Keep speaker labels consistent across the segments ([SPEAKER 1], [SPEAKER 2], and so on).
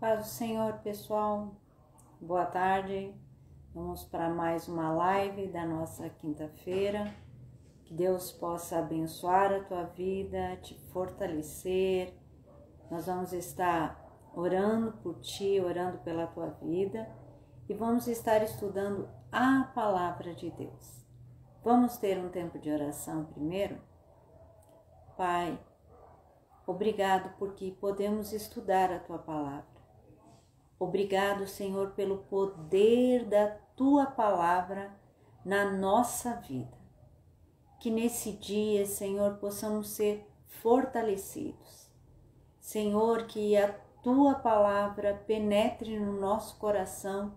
[SPEAKER 1] Paz do Senhor, pessoal. Boa tarde. Vamos para mais uma live da nossa quinta-feira. Que Deus possa abençoar a tua vida, te fortalecer. Nós vamos estar orando por ti, orando pela tua vida e vamos estar estudando a palavra de Deus. Vamos ter um tempo de oração primeiro? Pai, obrigado porque podemos estudar a tua palavra. Obrigado, Senhor, pelo poder da tua palavra na nossa vida. Que nesse dia, Senhor, possamos ser fortalecidos. Senhor, que a tua palavra penetre no nosso coração,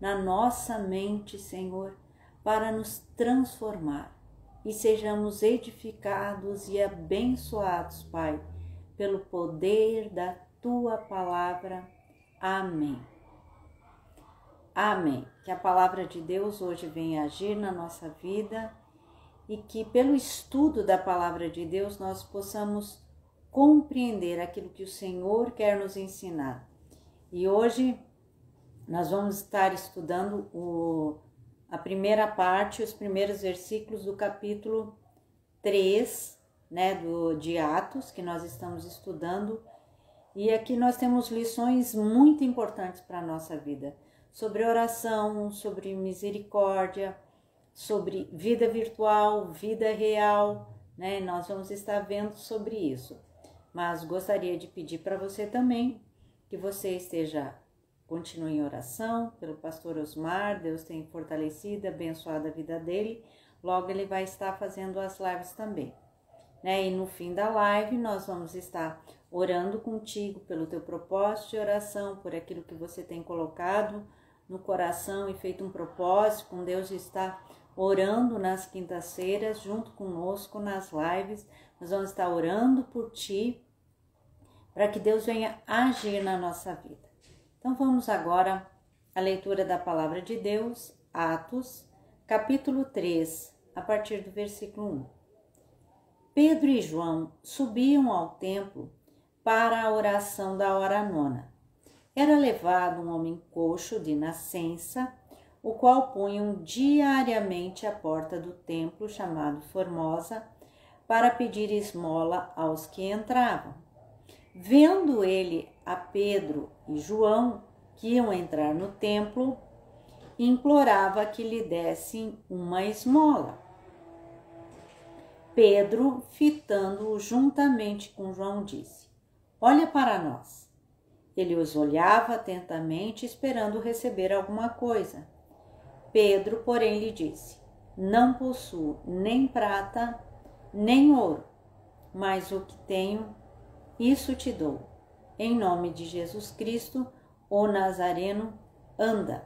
[SPEAKER 1] na nossa mente, Senhor, para nos transformar e sejamos edificados e abençoados, Pai, pelo poder da tua palavra. Amém. Amém. Que a palavra de Deus hoje venha agir na nossa vida e que pelo estudo da palavra de Deus nós possamos compreender aquilo que o Senhor quer nos ensinar. E hoje nós vamos estar estudando a primeira parte, os primeiros versículos do capítulo 3, de Atos, que nós estamos estudando. E aqui nós temos lições muito importantes para a nossa vida, sobre oração, sobre misericórdia, sobre vida virtual, vida real, Nós vamos estar vendo sobre isso. Mas gostaria de pedir para você também que você continue em oração pelo pastor Osmar. Deus tem fortalecido, abençoado a vida dele. Logo ele vai estar fazendo as lives também. E no fim da live nós vamos estar orando contigo pelo teu propósito de oração, por aquilo que você tem colocado no coração e feito um propósito com Deus, está orando nas quintas-feiras junto conosco nas lives. Nós vamos estar orando por ti para que Deus venha agir na nossa vida. Então vamos agora à leitura da palavra de Deus, Atos, capítulo 3, a partir do versículo 1. Pedro e João subiam ao templo para a oração da hora nona. Era levado um homem coxo de nascença, o qual punham diariamente à porta do templo, chamado Formosa, para pedir esmola aos que entravam. Vendo ele a Pedro e João, que iam entrar no templo, implorava que lhe dessem uma esmola. Pedro, fitando-o juntamente com João, disse: Olha para nós. Ele os olhava atentamente, esperando receber alguma coisa. Pedro, porém, lhe disse: Não possuo nem prata, nem ouro, mas o que tenho, isso te dou. Em nome de Jesus Cristo, o Nazareno, anda.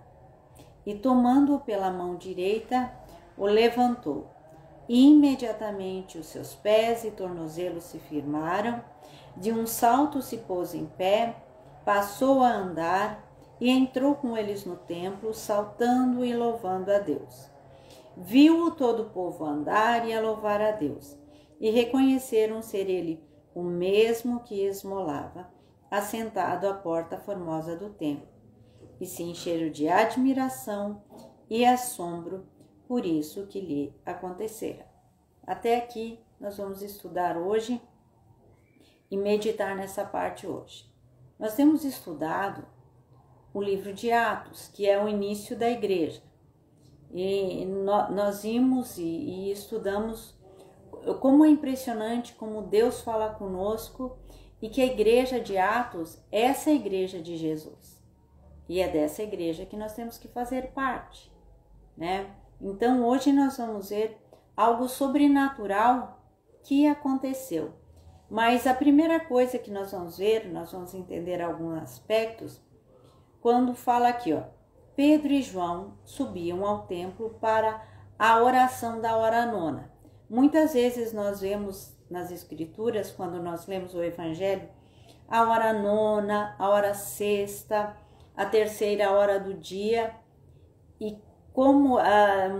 [SPEAKER 1] E tomando-o pela mão direita, o levantou. Imediatamente os seus pés e tornozelos se firmaram, de um salto se pôs em pé, passou a andar e entrou com eles no templo, saltando e louvando a Deus. Viu-o todo o povo andar e a louvar a Deus, e reconheceram ser ele o mesmo que esmolava, assentado à porta formosa do templo, e se encheram de admiração e assombro por isso que lhe acontecera. Até aqui nós vamos estudar hoje e meditar nessa parte hoje. Nós temos estudado o livro de Atos, que é o início da igreja. E nós vimos e estudamos como é impressionante como Deus fala conosco e que a igreja de Atos é essa igreja de Jesus. E é dessa igreja que nós temos que fazer parte, Então, hoje nós vamos ver algo sobrenatural que aconteceu. Mas a primeira coisa que nós vamos ver, nós vamos entender alguns aspectos, quando fala aqui, Pedro e João subiam ao templo para a oração da hora nona. Muitas vezes nós vemos nas escrituras, quando nós lemos o evangelho, a hora nona, a hora sexta, a terceira hora do dia, e como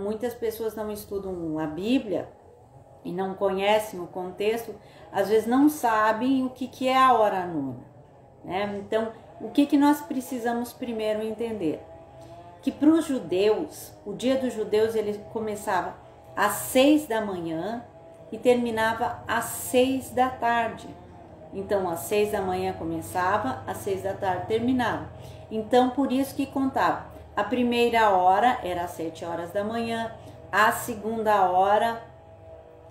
[SPEAKER 1] muitas pessoas não estudam a Bíblia e não conhecem o contexto, às vezes não sabem o que é a hora nona, Então, o que nós precisamos primeiro entender? Que para os judeus, o dia dos judeus ele começava às 6 da manhã e terminava às 6 da tarde. Então, às 6 da manhã começava, às 6 da tarde terminava. Então, por isso que contava. A primeira hora era às 7 horas da manhã, a segunda hora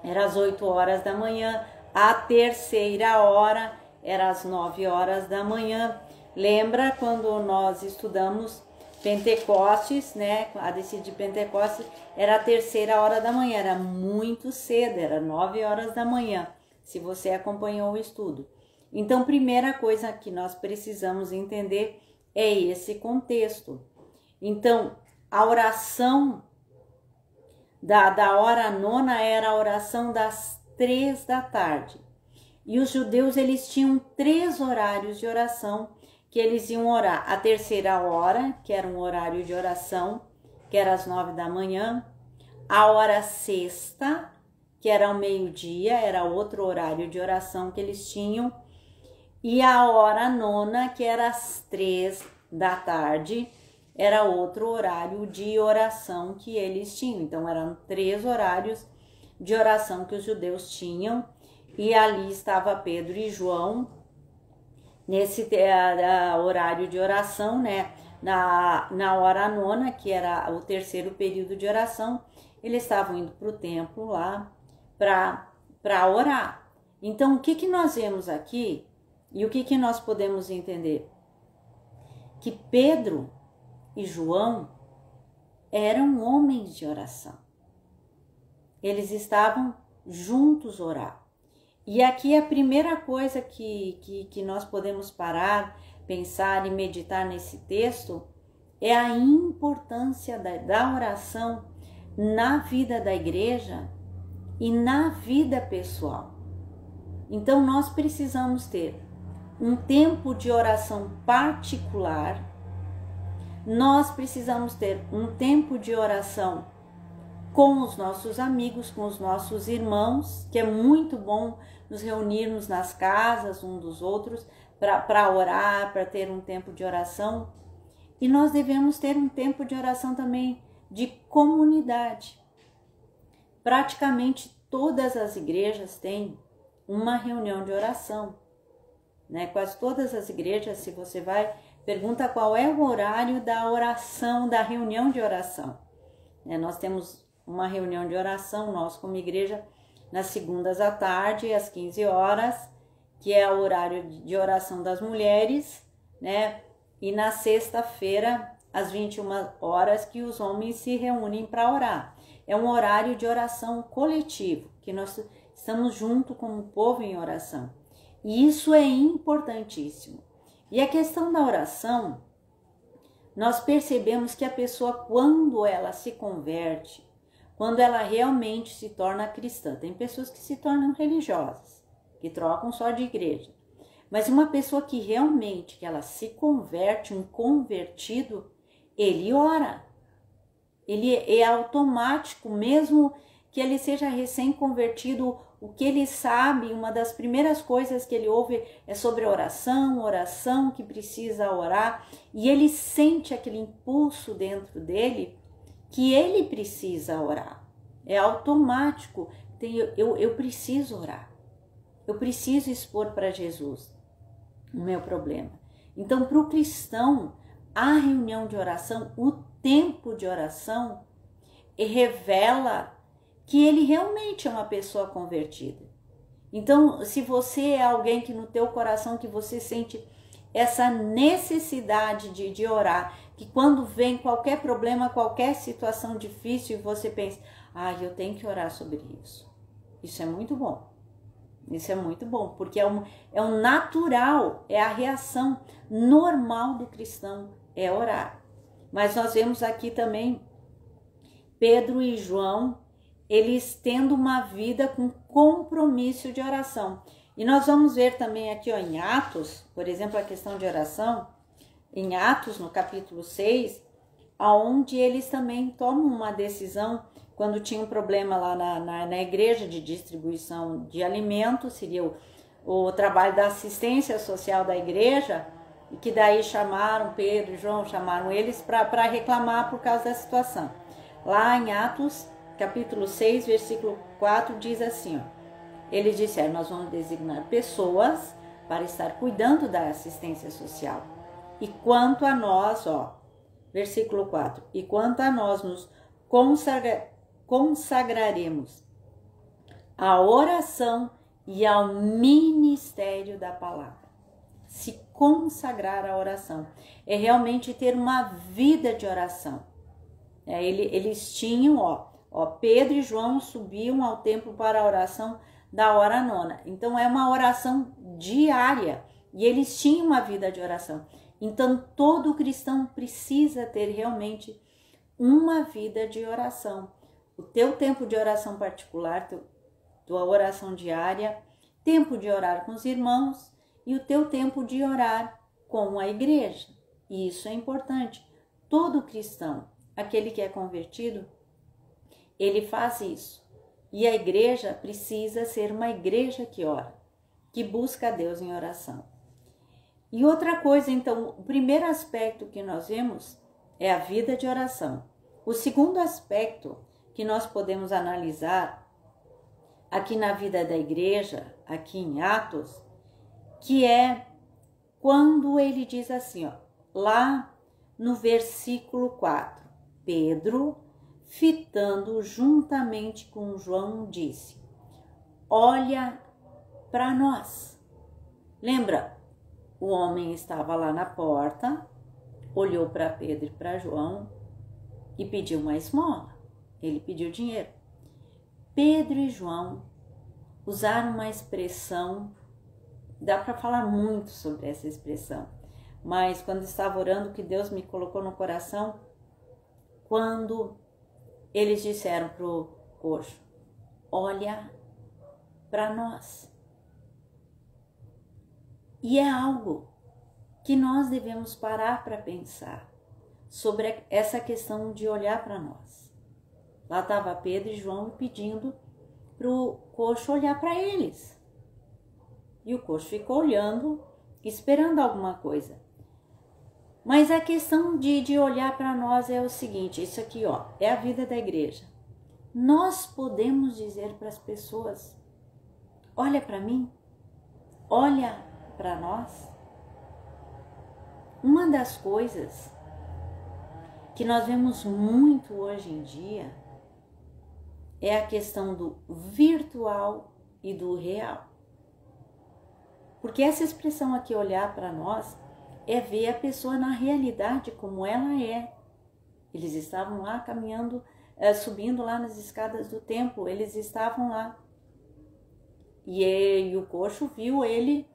[SPEAKER 1] era às 8 horas da manhã, a terceira hora era às 9 horas da manhã. Lembra quando nós estudamos Pentecostes, né? A descida de Pentecostes era a terceira hora da manhã, era muito cedo, era 9 horas da manhã, se você acompanhou o estudo. Então, primeira coisa que nós precisamos entender é esse contexto. Então, a oração da hora nona era a oração das 3 da tarde. E os judeus, eles tinham 3 horários de oração que eles iam orar. A terceira hora, que era um horário de oração, que era às 9 da manhã. A hora sexta, que era ao meio-dia, era outro horário de oração que eles tinham. E a hora nona, que era às 3 da tarde, era outro horário de oração que eles tinham. Então, eram 3 horários de oração que os judeus tinham. E ali estava Pedro e João, nesse horário de oração, né? Na hora nona, que era o terceiro período de oração, eles estavam indo para o templo lá para orar. Então, o que nós vemos aqui e o que nós podemos entender? Que Pedro e João eram homens de oração. Eles estavam juntos orar. E aqui a primeira coisa que nós podemos parar, pensar e meditar nesse texto é a importância da oração na vida da igreja e na vida pessoal. Então nós precisamos ter um tempo de oração particular, nós precisamos ter um tempo de oração com os nossos amigos, com os nossos irmãos, que é muito bom nos reunirmos nas casas um dos outros para orar, para ter um tempo de oração. E nós devemos ter um tempo de oração também de comunidade. Praticamente todas as igrejas têm uma reunião de oração, né? Quase todas as igrejas, se você vai, pergunta qual é o horário da oração, da reunião de oração. Nós temos uma reunião de oração, nós como igreja, nas segundas à tarde, às 15 horas, que é o horário de oração das mulheres, né? E na sexta-feira, às 21 horas, que os homens se reúnem para orar. É um horário de oração coletivo, que nós estamos junto como povo em oração. E isso é importantíssimo. E a questão da oração, nós percebemos que a pessoa, quando ela se converte, quando ela realmente se torna cristã, tem pessoas que se tornam religiosas, que trocam só de igreja, mas uma pessoa que realmente que ela se converte, um convertido, ele ora, ele é automático, mesmo que ele seja recém-convertido, o que ele sabe, uma das primeiras coisas que ele ouve é sobre oração que precisa orar, e ele sente aquele impulso dentro dele que ele precisa orar. É automático, eu preciso orar, eu preciso expor para Jesus o meu problema. Então, para o cristão, a reunião de oração, o tempo de oração, revela que ele realmente é uma pessoa convertida. Então, se você é alguém que no teu coração que você sente essa necessidade de orar, que quando vem qualquer problema, qualquer situação difícil, você pensa, eu tenho que orar sobre isso. Isso é muito bom. Isso é muito bom, porque é um natural, é a reação normal do cristão, é orar. Mas nós vemos aqui também Pedro e João, eles tendo uma vida com compromisso de oração. E nós vamos ver também aqui em Atos, por exemplo, a questão de oração, em Atos, no capítulo 6, onde eles também tomam uma decisão quando tinha um problema lá na igreja de distribuição de alimentos, seria o trabalho da assistência social da igreja, e que daí chamaram Pedro e João, chamaram eles para reclamar por causa da situação. Lá em Atos, capítulo 6, versículo 4, diz assim, ó, eles disseram, nós vamos designar pessoas para estar cuidando da assistência social. E quanto a nós, ó, versículo 4, e quanto a nós nos consagraremos à oração e ao ministério da palavra. Se consagrar à oração é realmente ter uma vida de oração. Eles tinham, ó, Pedro e João subiam ao templo para a oração da hora nona. Então é uma oração diária e eles tinham uma vida de oração. Então todo cristão precisa ter realmente uma vida de oração. O teu tempo de oração particular, tua oração diária, tempo de orar com os irmãos e o teu tempo de orar com a igreja. E isso é importante. Todo cristão, aquele que é convertido, ele faz isso. E a igreja precisa ser uma igreja que ora, que busca a Deus em oração. E outra coisa, então, o primeiro aspecto que nós vemos é a vida de oração. O segundo aspecto que nós podemos analisar aqui na vida da igreja, aqui em Atos, que é quando ele diz assim, ó, lá no versículo 4, Pedro, fitando juntamente com João, disse, olha para nós. Lembra, o homem estava lá na porta, olhou para Pedro e para João e pediu uma esmola. Ele pediu dinheiro. Pedro e João usaram uma expressão, dá para falar muito sobre essa expressão, mas quando estava orando, que Deus me colocou no coração, quando eles disseram para o coxo, olha para nós. E é algo que nós devemos parar para pensar sobre essa questão de olhar para nós. Lá estava Pedro e João pedindo para o coxo olhar para eles. E o coxo ficou olhando, esperando alguma coisa. Mas a questão de olhar para nós é o seguinte, isso aqui, ó, é a vida da igreja. Nós podemos dizer para as pessoas, olha para mim, olha para nós. Uma das coisas que nós vemos muito hoje em dia é a questão do virtual e do real. Porque essa expressão aqui, olhar para nós, é ver a pessoa na realidade como ela é. Eles estavam lá caminhando, subindo lá nas escadas do templo, eles estavam lá. E o coxo viu ele,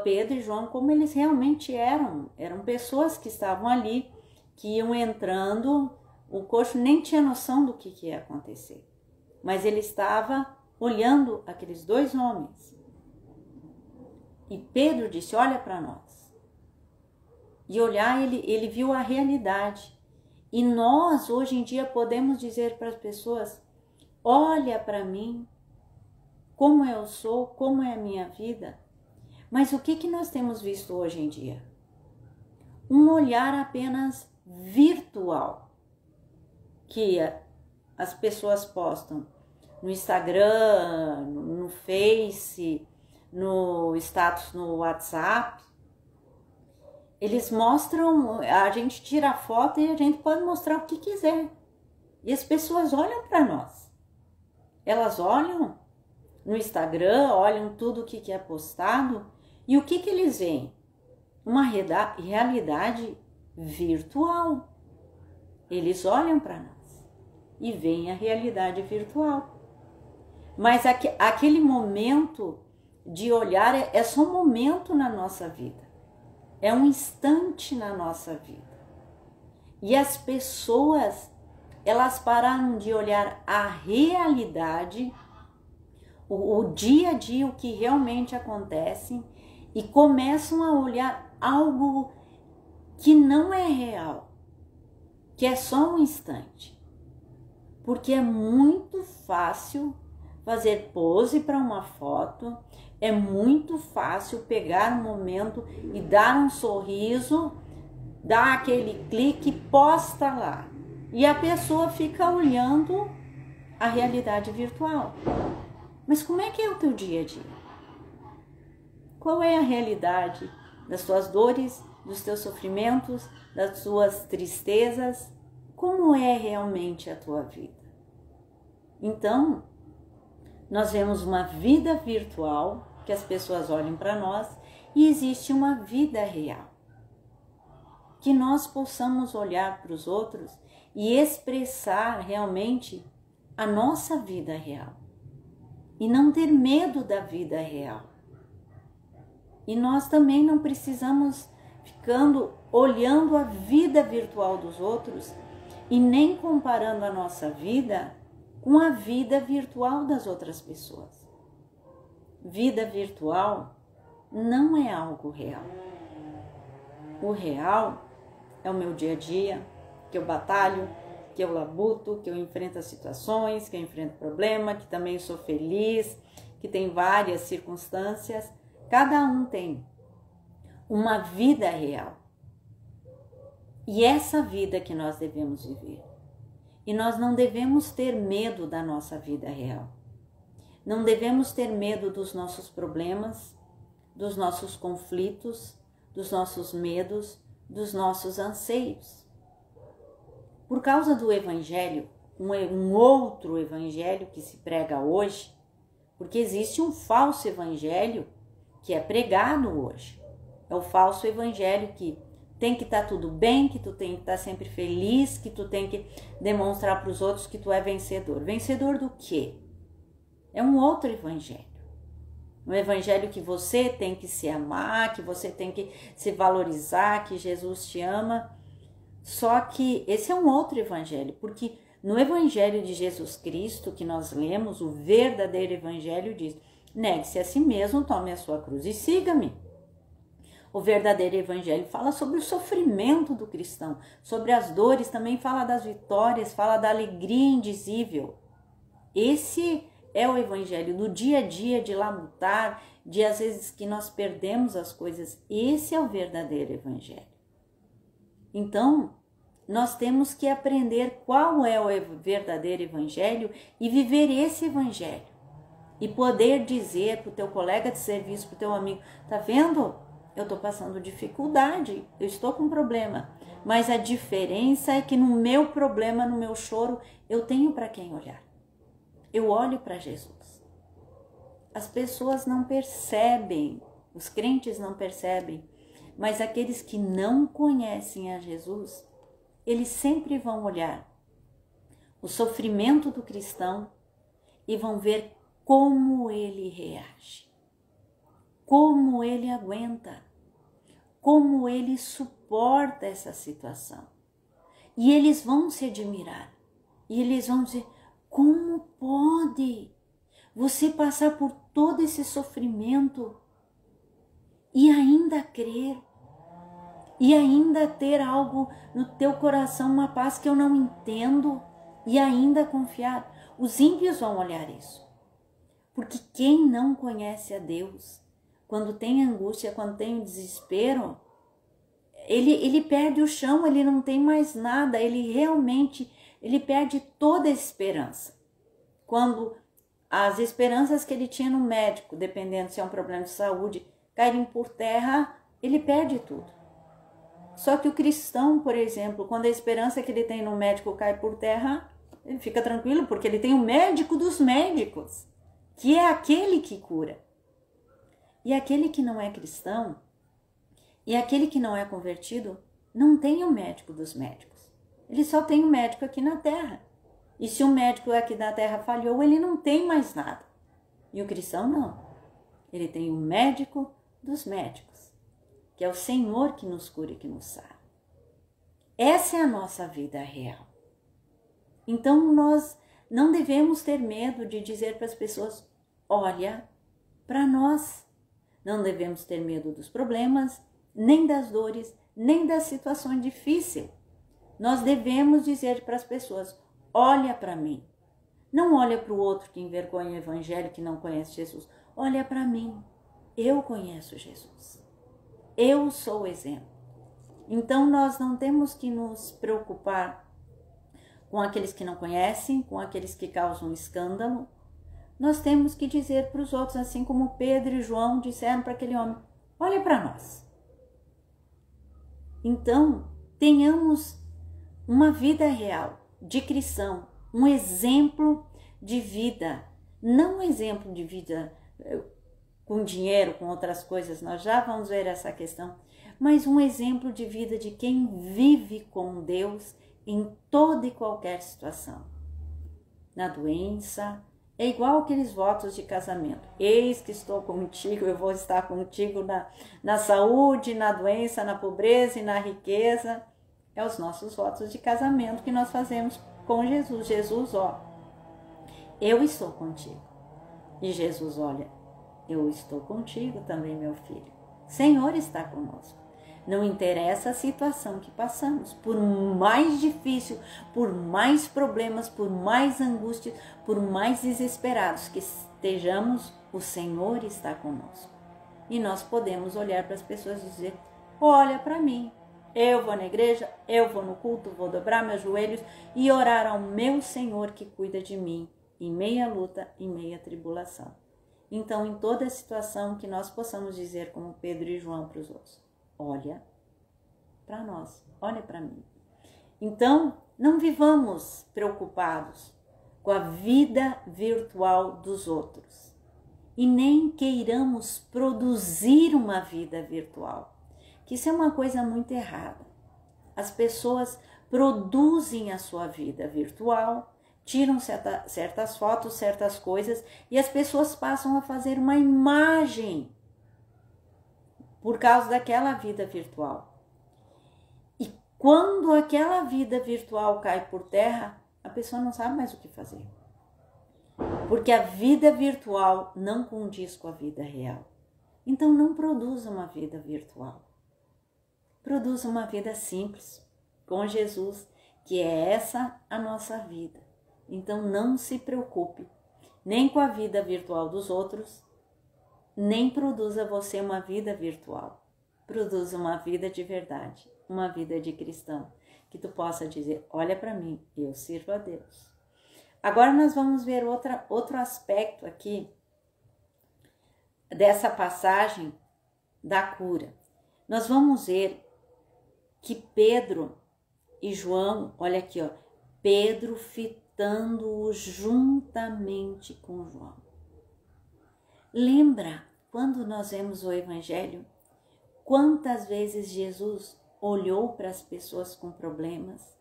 [SPEAKER 1] Pedro e João, como eles realmente eram. Eram pessoas que estavam ali, que iam entrando, o coxo nem tinha noção do que ia acontecer. Mas ele estava olhando aqueles dois homens. E Pedro disse, olha para nós. E olhar, ele viu a realidade. E nós, hoje em dia, podemos dizer para as pessoas, olha para mim, como eu sou, como é a minha vida. Mas o que nós temos visto hoje em dia? Um olhar apenas virtual, que as pessoas postam no Instagram, no Face, no status no WhatsApp. Eles mostram, a gente tira a foto e a gente pode mostrar o que quiser. E as pessoas olham para nós. Elas olham no Instagram, olham tudo o que é postado. E o que eles veem? Uma realidade virtual. Eles olham para nós e veem a realidade virtual. Mas aquele momento de olhar é só um momento na nossa vida. É um instante na nossa vida. E as pessoas, elas pararam de olhar a realidade, o dia a dia, o que realmente acontece, e começam a olhar algo que não é real, que é só um instante. Porque é muito fácil fazer pose para uma foto, É muito fácil pegar um momento e dar um sorriso, dar aquele clique, posta lá. E a pessoa fica olhando a realidade virtual. Mas como é que é o teu dia a dia? Qual é a realidade das tuas dores, dos teus sofrimentos, das tuas tristezas? Como é realmente a tua vida? Então, nós vemos uma vida virtual, que as pessoas olham para nós, e existe uma vida real. Que nós possamos olhar para os outros e expressar realmente a nossa vida real. E não ter medo da vida real. E nós também não precisamos ficando olhando a vida virtual dos outros e nem comparando a nossa vida com a vida virtual das outras pessoas. Vida virtual não é algo real. O real é o meu dia a dia, que eu batalho, que eu labuto, que eu enfrento as situações, que eu enfrento problema, que também sou feliz, que tem várias circunstâncias. Cada um tem uma vida real. E essa vida que nós devemos viver. E nós não devemos ter medo da nossa vida real. Não devemos ter medo dos nossos problemas, dos nossos conflitos, dos nossos medos, dos nossos anseios. Por causa do evangelho, um outro evangelho que se prega hoje, porque existe um falso evangelho que é pregado hoje. É o falso evangelho que tem que estar tudo bem, que tu tem que estar sempre feliz, que tu tem que demonstrar para os outros que tu é vencedor. Vencedor do quê? É um outro evangelho. Um evangelho que você tem que se amar, que você tem que se valorizar, que Jesus te ama. Só que esse é um outro evangelho, porque no evangelho de Jesus Cristo que nós lemos, o verdadeiro evangelho diz: negue-se a si mesmo, tome a sua cruz e siga-me. O verdadeiro evangelho fala sobre o sofrimento do cristão, sobre as dores, também fala das vitórias, fala da alegria indizível. Esse é o evangelho do dia a dia, de labutar, de às vezes que nós perdemos as coisas. Esse é o verdadeiro evangelho. Então, nós temos que aprender qual é o verdadeiro evangelho e viver esse evangelho. E poder dizer para o teu colega de serviço, para o teu amigo: tá vendo? Eu estou passando dificuldade, eu estou com problema. Mas a diferença é que no meu problema, no meu choro, eu tenho para quem olhar. Eu olho para Jesus. As pessoas não percebem, os crentes não percebem, mas aqueles que não conhecem a Jesus, eles sempre vão olhar o sofrimento do cristão e vão ver como ele reage, como ele aguenta, como ele suporta essa situação. E eles vão se admirar, e eles vão dizer: como pode você passar por todo esse sofrimento e ainda crer? E ainda ter algo no teu coração, uma paz que eu não entendo, e ainda confiar. Os ímpios vão olhar isso. Porque quem não conhece a Deus, quando tem angústia, quando tem desespero, ele perde o chão, ele não tem mais nada, ele perde toda a esperança. Quando as esperanças que ele tinha no médico, dependendo se é um problema de saúde, caírem por terra, ele perde tudo. Só que o cristão, por exemplo, quando a esperança que ele tem no médico cai por terra, ele fica tranquilo, porque ele tem o médico dos médicos, que é aquele que cura. E aquele que não é cristão, e aquele que não é convertido, não tem o médico dos médicos. Ele só tem o médico aqui na terra. E se o médico aqui na terra falhou, ele não tem mais nada. E o cristão não. Ele tem o médico dos médicos, que é o Senhor que nos cura e que nos sara. Essa é a nossa vida real. Então nós não devemos ter medo de dizer para as pessoas: olha para nós. Não devemos ter medo dos problemas, nem das dores, nem das situações difíceis. Nós devemos dizer para as pessoas: olha para mim. Não olha para o outro que envergonha o evangelho, que não conhece Jesus. olha para mim, eu conheço Jesus, eu sou o exemplo. Então nós não temos que nos preocupar com aqueles que não conhecem, com aqueles que causam escândalo. Nós temos que dizer para os outros, assim como Pedro e João disseram para aquele homem, olha para nós. Então, tenhamos uma vida real, de cristão, um exemplo de vida, não um exemplo de vida com dinheiro, com outras coisas, nós já vamos ver essa questão, mas um exemplo de vida de quem vive com Deus em toda e qualquer situação. Na doença, é igual aqueles votos de casamento. Eis que estou contigo, eu vou estar contigo na saúde, na doença, na pobreza e na riqueza. É os nossos votos de casamento que nós fazemos com Jesus. Jesus, ó, eu estou contigo. E Jesus, olha, eu estou contigo também, meu filho. O Senhor está conosco. Não interessa a situação que passamos, por mais difícil, por mais problemas, por mais angústia, por mais desesperados que estejamos, o Senhor está conosco. E nós podemos olhar para as pessoas e dizer, olha para mim, eu vou na igreja, eu vou no culto, vou dobrar meus joelhos e orar ao meu Senhor que cuida de mim, em meia luta, em meia tribulação. Então, em toda situação que nós possamos dizer como Pedro e João para os outros, olha para nós, olha para mim. Então, não vivamos preocupados com a vida virtual dos outros e nem queiramos produzir uma vida virtual, que isso é uma coisa muito errada. As pessoas produzem a sua vida virtual, tiram certas fotos, certas coisas e as pessoas passam a fazer uma imagem por causa daquela vida virtual. E quando aquela vida virtual cai por terra, a pessoa não sabe mais o que fazer. Porque a vida virtual não condiz com a vida real. Então não produza uma vida virtual. Produza uma vida simples, com Jesus, que é essa a nossa vida. Então não se preocupe nem com a vida virtual dos outros, nem produza você uma vida virtual. Produza uma vida de verdade, uma vida de cristão, que tu possa dizer, olha para mim, eu sirvo a Deus. Agora nós vamos ver outro aspecto aqui dessa passagem da cura. Nós vamos ver que Pedro e João, olha aqui, ó, Pedro fitando-o juntamente com João. Lembra quando nós vemos o Evangelho, quantas vezes Jesus olhou para as pessoas com problemas?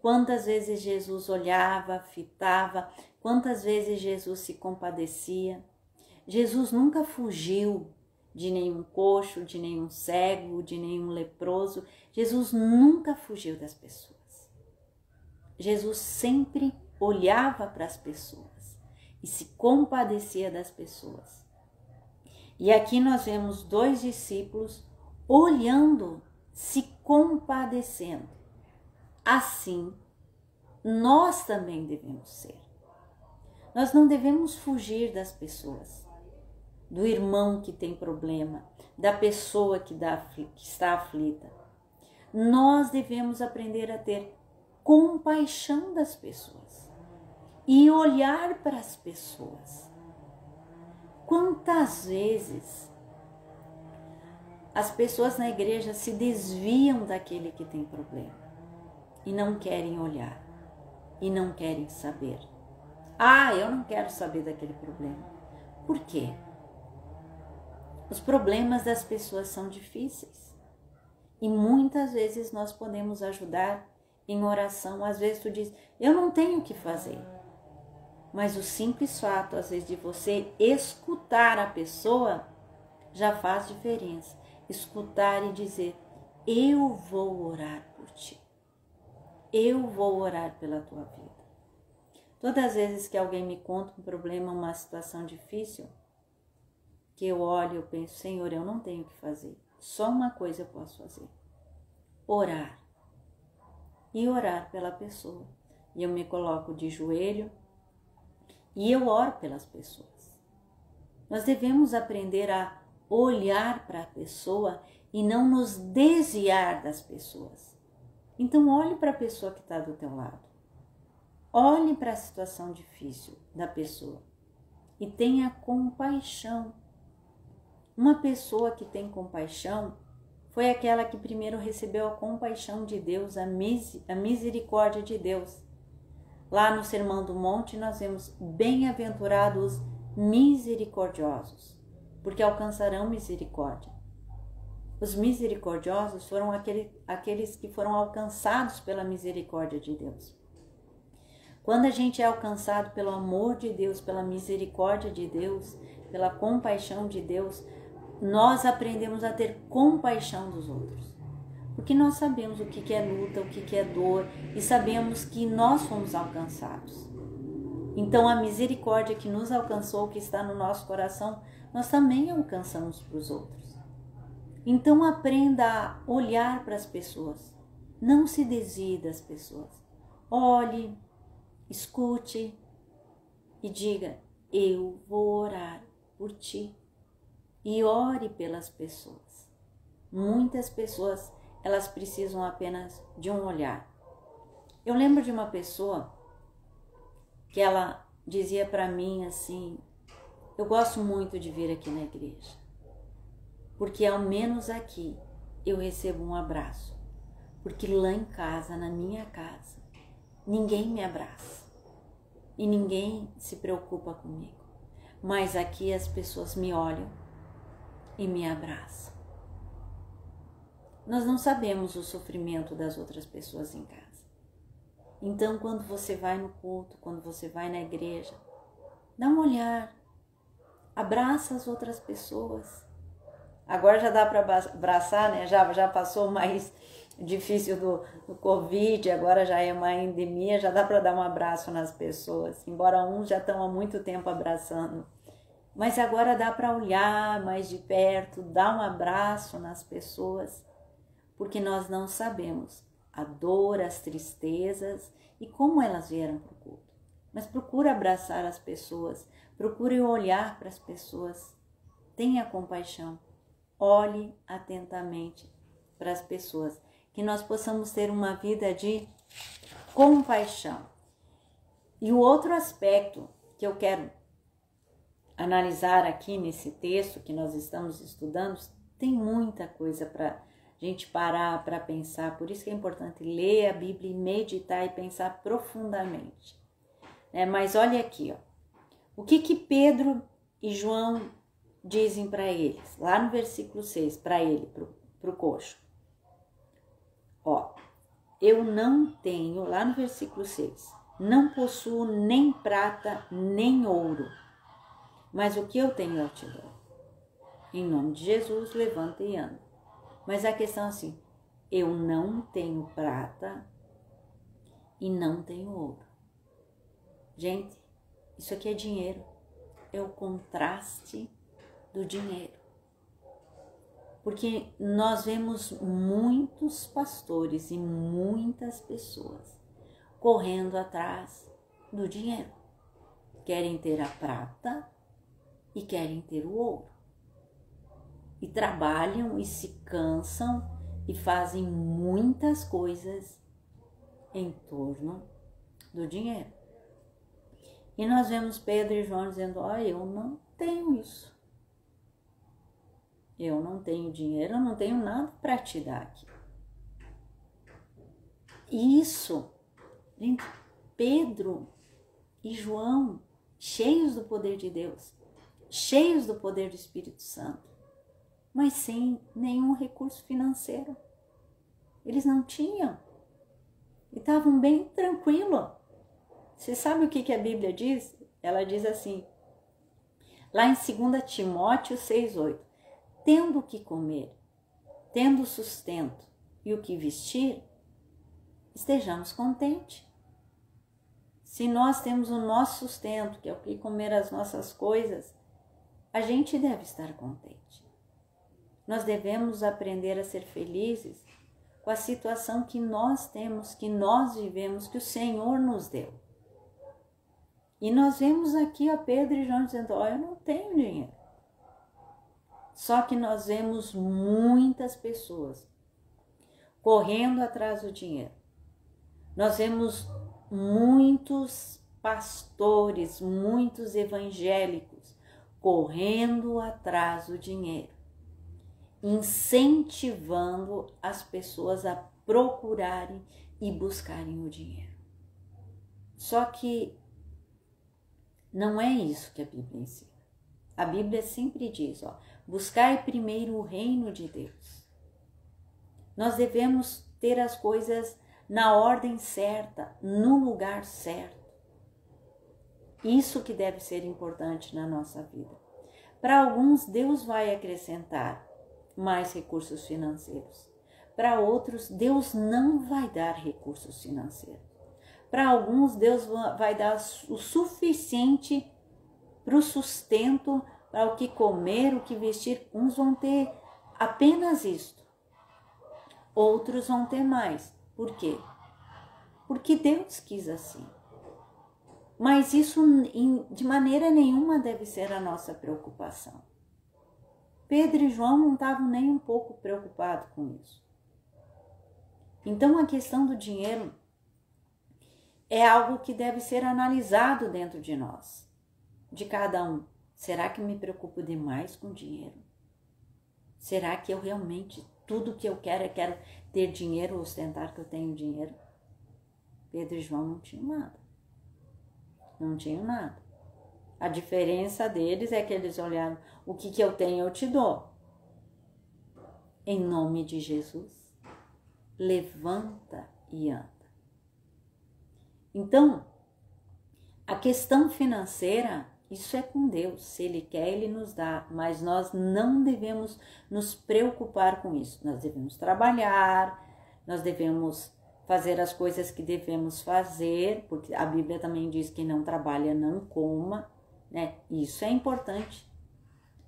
[SPEAKER 1] Quantas vezes Jesus olhava, fitava, quantas vezes Jesus se compadecia? Jesus nunca fugiu de nenhum coxo, de nenhum cego, de nenhum leproso. Jesus nunca fugiu das pessoas. Jesus sempre olhava para as pessoas e se compadecia das pessoas. E aqui nós vemos dois discípulos olhando, se compadecendo. Assim, nós também devemos ser. Nós não devemos fugir das pessoas, do irmão que tem problema, da pessoa que está aflita. Nós devemos aprender a ter compaixão das pessoas e olhar para as pessoas. Quantas vezes as pessoas na igreja se desviam daquele que tem problema e não querem olhar e não querem saber. Ah, eu não quero saber daquele problema. Por quê? Os problemas das pessoas são difíceis e muitas vezes nós podemos ajudar em oração. Às vezes tu diz, eu não tenho o que fazer. Mas o simples fato, às vezes, de você escutar a pessoa já faz diferença. Escutar e dizer, eu vou orar por ti. Eu vou orar pela tua vida. Todas as vezes que alguém me conta um problema, uma situação difícil, que eu olho e eu penso, Senhor, eu não tenho o que fazer. Só uma coisa eu posso fazer. Orar. E orar pela pessoa. E eu me coloco de joelho e eu oro pelas pessoas. Nós devemos aprender a olhar para a pessoa e não nos desviar das pessoas. Então olhe para a pessoa que está do teu lado. Olhe para a situação difícil da pessoa e tenha compaixão. Uma pessoa que tem compaixão foi aquela que primeiro recebeu a compaixão de Deus, a misericórdia de Deus. Lá no Sermão do Monte nós vemos: bem-aventurados misericordiosos, porque alcançarão misericórdia. Os misericordiosos foram aqueles que foram alcançados pela misericórdia de Deus. Quando a gente é alcançado pelo amor de Deus, pela misericórdia de Deus, pela compaixão de Deus, nós aprendemos a ter compaixão dos outros. Porque nós sabemos o que é luta, o que é dor, e sabemos que nós fomos alcançados. Então a misericórdia que nos alcançou, que está no nosso coração, nós também alcançamos para os outros. Então aprenda a olhar para as pessoas, não se desvie das pessoas. Olhe, escute e diga: eu vou orar por ti. E ore pelas pessoas. Muitas pessoas, elas precisam apenas de um olhar. Eu lembro de uma pessoa que ela dizia para mim assim: eu gosto muito de vir aqui na igreja, porque ao menos aqui eu recebo um abraço, porque lá em casa, na minha casa, ninguém me abraça e ninguém se preocupa comigo, mas aqui as pessoas me olham e me abraçam. Nós não sabemos o sofrimento das outras pessoas em casa. Então, quando você vai no culto, quando você vai na igreja, dá um olhar, abraça as outras pessoas. Agora já dá para abraçar, né? Já passou o mais difícil do Covid, agora já é uma endemia, já dá para dar um abraço nas pessoas, embora uns já estão há muito tempo abraçando. Mas agora dá para olhar mais de perto, dar um abraço nas pessoas, porque nós não sabemos a dor, as tristezas e como elas vieram para o culto. Mas procure abraçar as pessoas, procure olhar para as pessoas, tenha compaixão, olhe atentamente para as pessoas, que nós possamos ter uma vida de compaixão. E o outro aspecto que eu quero analisar aqui nesse texto que nós estamos estudando, tem muita coisa para a gente parar para pensar, por isso que é importante ler a Bíblia e meditar e pensar profundamente. Mas olha aqui, ó, o que Pedro e João dizem para eles, lá no versículo 6, para ele, para o coxo. Ó, eu não tenho, lá no versículo 6, não possuo nem prata nem ouro, mas o que eu tenho eu te dou. Em nome de Jesus, levanta e anda. Mas a questão é assim: eu não tenho prata e não tenho ouro. Gente, isso aqui é dinheiro. É o contraste do dinheiro. Porque nós vemos muitos pastores e muitas pessoas correndo atrás do dinheiro. Querem ter a prata e querem ter o ouro. E trabalham e se cansam e fazem muitas coisas em torno do dinheiro. E nós vemos Pedro e João dizendo: eu não tenho isso. Eu não tenho dinheiro, eu não tenho nada para te dar aqui. Isso, gente, Pedro e João, cheios do poder de Deus, cheios do poder do Espírito Santo, mas sem nenhum recurso financeiro. Eles não tinham. E estavam bem tranquilos. Você sabe o que a Bíblia diz? Ela diz assim, lá em 2 Timóteo 6,8. Tendo o que comer, tendo sustento e o que vestir, estejamos contentes. Se nós temos o nosso sustento, que é o que comer as nossas coisas, a gente deve estar contente. Nós devemos aprender a ser felizes com a situação que nós temos, que nós vivemos, que o Senhor nos deu. E nós vemos aqui a Pedro e João dizendo: eu não tenho dinheiro. Só que nós vemos muitas pessoas correndo atrás do dinheiro. Nós vemos muitos pastores, muitos evangélicos correndo atrás do dinheiro, incentivando as pessoas a procurarem e buscarem o dinheiro. Só que não é isso que a Bíblia ensina. A Bíblia sempre diz, buscai primeiro o reino de Deus. Nós devemos ter as coisas na ordem certa, no lugar certo. Isso que deve ser importante na nossa vida. Para alguns, Deus vai acrescentar mais recursos financeiros. Para outros, Deus não vai dar recursos financeiros. Para alguns, Deus vai dar o suficiente para o sustento, para o que comer, o que vestir. Uns vão ter apenas isto. Outros vão ter mais. Por quê? Porque Deus quis assim. Mas isso de maneira nenhuma deve ser a nossa preocupação. Pedro e João não estavam nem um pouco preocupados com isso. Então a questão do dinheiro é algo que deve ser analisado dentro de nós, de cada um. Será que eu me preocupo demais com dinheiro? Será que eu realmente, tudo que eu quero ter dinheiro, ostentar que eu tenho dinheiro? Pedro e João não tinham nada. Não tinham nada. A diferença deles é que eles olharam, o que eu tenho eu te dou. Em nome de Jesus, levanta e anda. Então, a questão financeira, isso é com Deus. Se Ele quer, Ele nos dá. Mas nós não devemos nos preocupar com isso. Nós devemos trabalhar, nós devemos fazer as coisas que devemos fazer, porque a Bíblia também diz que não trabalha, não coma, né? Isso é importante,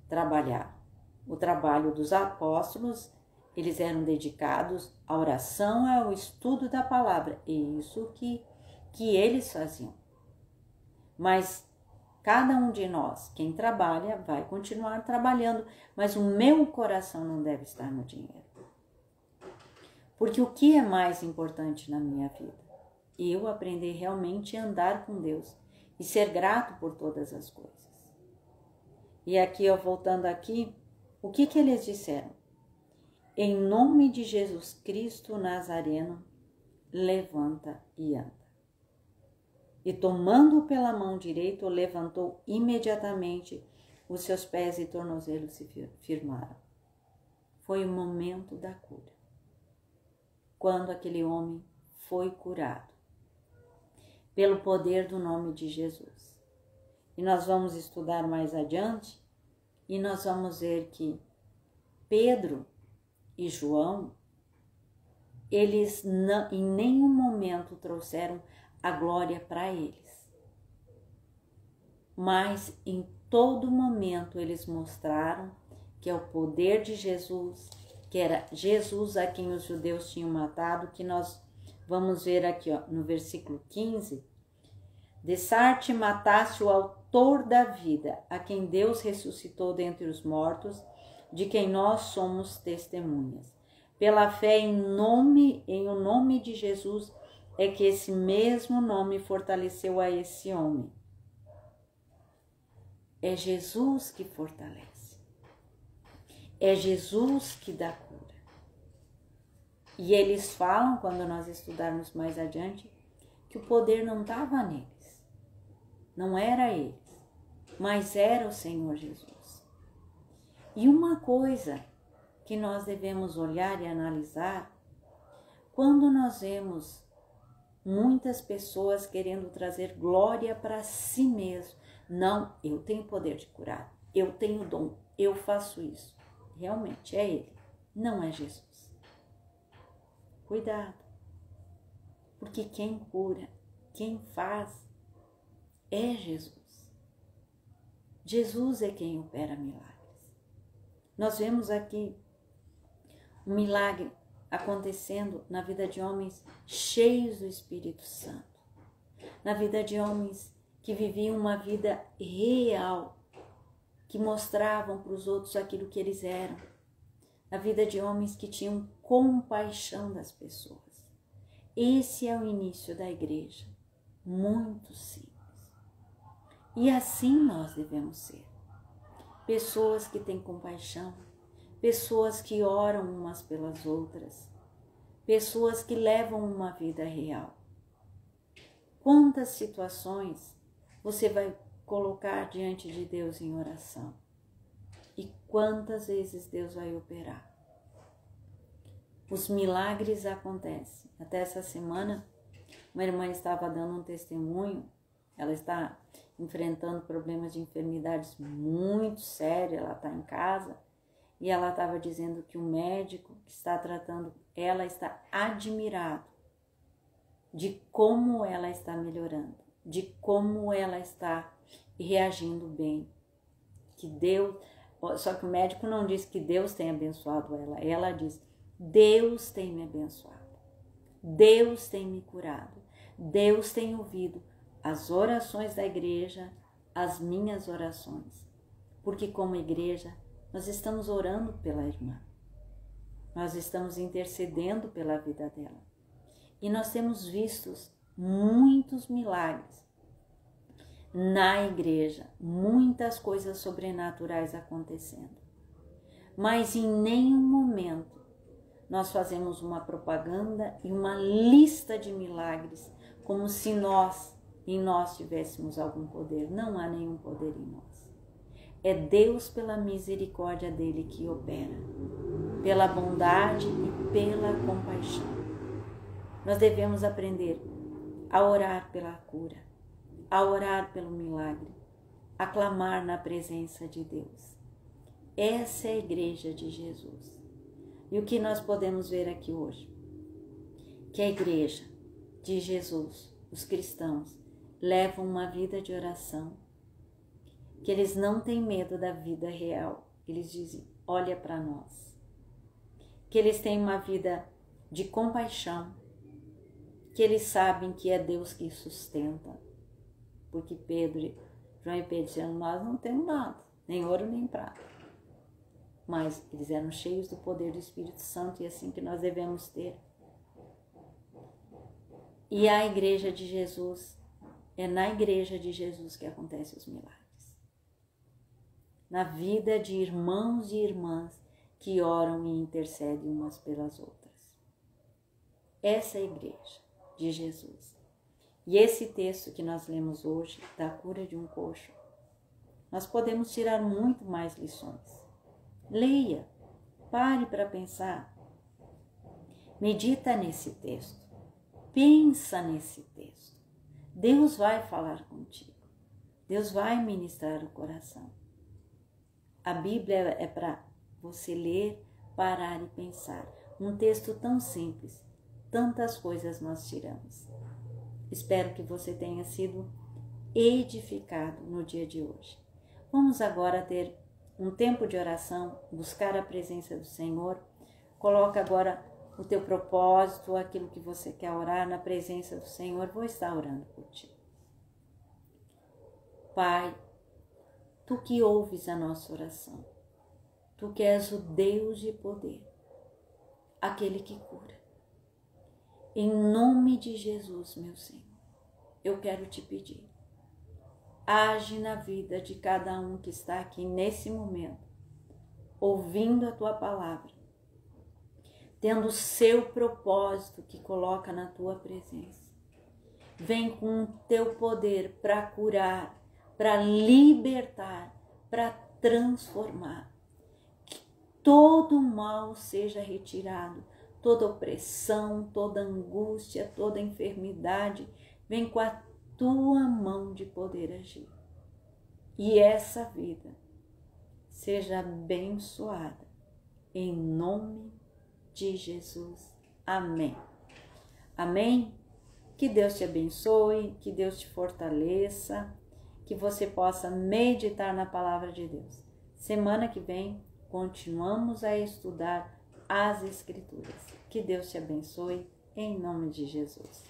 [SPEAKER 1] trabalhar. O trabalho dos apóstolos, eles eram dedicados à oração, ao estudo da palavra. E isso que eles faziam. Mas cada um de nós, quem trabalha, vai continuar trabalhando, mas o meu coração não deve estar no dinheiro. Porque o que é mais importante na minha vida? Eu aprender realmente a andar com Deus e ser grato por todas as coisas. E aqui, voltando aqui, o que eles disseram? Em nome de Jesus Cristo Nazareno, levanta e anda. E tomando-o pela mão direita, o levantou imediatamente, os seus pés e tornozelos se firmaram. Foi o momento da cura. Quando aquele homem foi curado, pelo poder do nome de Jesus. E nós vamos estudar mais adiante, e nós vamos ver que Pedro e João, eles em nenhum momento trouxeram a glória para eles. Mas em todo momento eles mostraram que é o poder de Jesus, que era Jesus a quem os judeus tinham matado, que nós vamos ver aqui no versículo 15. Dessarte mataste o autor da vida, a quem Deus ressuscitou dentre os mortos, de quem nós somos testemunhas. Pela fé em o nome de Jesus, é que esse mesmo nome fortaleceu a esse homem. É Jesus que fortalece. É Jesus que dá cura. E eles falam, quando nós estudarmos mais adiante, que o poder não estava neles. Não era eles, mas era o Senhor Jesus. E uma coisa que nós devemos olhar e analisar, quando nós vemos muitas pessoas querendo trazer glória para si mesmo. Não, eu tenho poder de curar, eu tenho dom, eu faço isso. Realmente é Ele, não é Jesus. Cuidado, porque quem cura, quem faz é Jesus. Jesus é quem opera milagres. Nós vemos aqui um milagre acontecendo na vida de homens cheios do Espírito Santo, na vida de homens que viviam uma vida real, que mostravam para os outros aquilo que eles eram. Na vida de homens que tinham compaixão das pessoas. Esse é o início da igreja, muito simples. E assim nós devemos ser. Pessoas que têm compaixão, pessoas que oram umas pelas outras, pessoas que levam uma vida real. Quantas situações você vai colocar diante de Deus em oração? E quantas vezes Deus vai operar? Os milagres acontecem. Até essa semana, uma irmã estava dando um testemunho. Ela está enfrentando problemas de enfermidades muito sérios. Ela está em casa e ela estava dizendo que o médico que está tratando ela está admirado de como ela está melhorando, de como ela está reagindo bem. Que Deus, só que o médico não diz que Deus tem abençoado ela. Ela diz: Deus tem me abençoado, Deus tem me curado, Deus tem ouvido as orações da igreja, as minhas orações. Porque como igreja, nós estamos orando pela irmã, nós estamos intercedendo pela vida dela. E nós temos visto muitos milagres na igreja, muitas coisas sobrenaturais acontecendo. Mas em nenhum momento nós fazemos uma propaganda e uma lista de milagres, como se em nós tivéssemos algum poder. Não há nenhum poder em nós. É Deus, pela misericórdia dele, que opera, pela bondade e pela compaixão. Nós devemos aprender a orar pela cura, a orar pelo milagre, a clamar na presença de Deus. Essa é a igreja de Jesus. E o que nós podemos ver aqui hoje? Que a igreja de Jesus, os cristãos, levam uma vida de oração, que eles não têm medo da vida real. Eles dizem: olha para nós. Que eles têm uma vida de compaixão, que eles sabem que é Deus que sustenta. Porque João e Pedro disseram: nós não temos nada, nem ouro nem prata. Mas eles eram cheios do poder do Espírito Santo, e é assim que nós devemos ter. E a igreja de Jesus, é na igreja de Jesus que acontecem os milagres. Na vida de irmãos e irmãs que oram e intercedem umas pelas outras. Essa é a igreja de Jesus. E esse texto que nós lemos hoje, da cura de um coxo, nós podemos tirar muito mais lições. Leia, pare para pensar, medita nesse texto, pensa nesse texto. Deus vai falar contigo, Deus vai ministrar o coração. A Bíblia é para você ler, parar e pensar. Um texto tão simples, tantas coisas nós tiramos. Espero que você tenha sido edificado no dia de hoje. Vamos agora ter um tempo de oração, buscar a presença do Senhor. Coloca agora o teu propósito, aquilo que você quer orar na presença do Senhor. Vou estar orando por ti. Pai, Tu que ouves a nossa oração, Tu que és o Deus de poder, aquele que cura. Em nome de Jesus, meu Senhor, eu quero te pedir, age na vida de cada um que está aqui nesse momento, ouvindo a Tua palavra, tendo o seu propósito que coloca na Tua presença. Vem com o Teu poder para curar, para libertar, para transformar. Que todo mal seja retirado, toda opressão, toda angústia, toda enfermidade, vem com a Tua mão de poder agir. E essa vida seja abençoada, em nome de Jesus. Amém. Amém? Que Deus te abençoe, que Deus te fortaleça, que você possa meditar na palavra de Deus. Semana que vem, continuamos a estudar as Escrituras. Que Deus te abençoe, em nome de Jesus.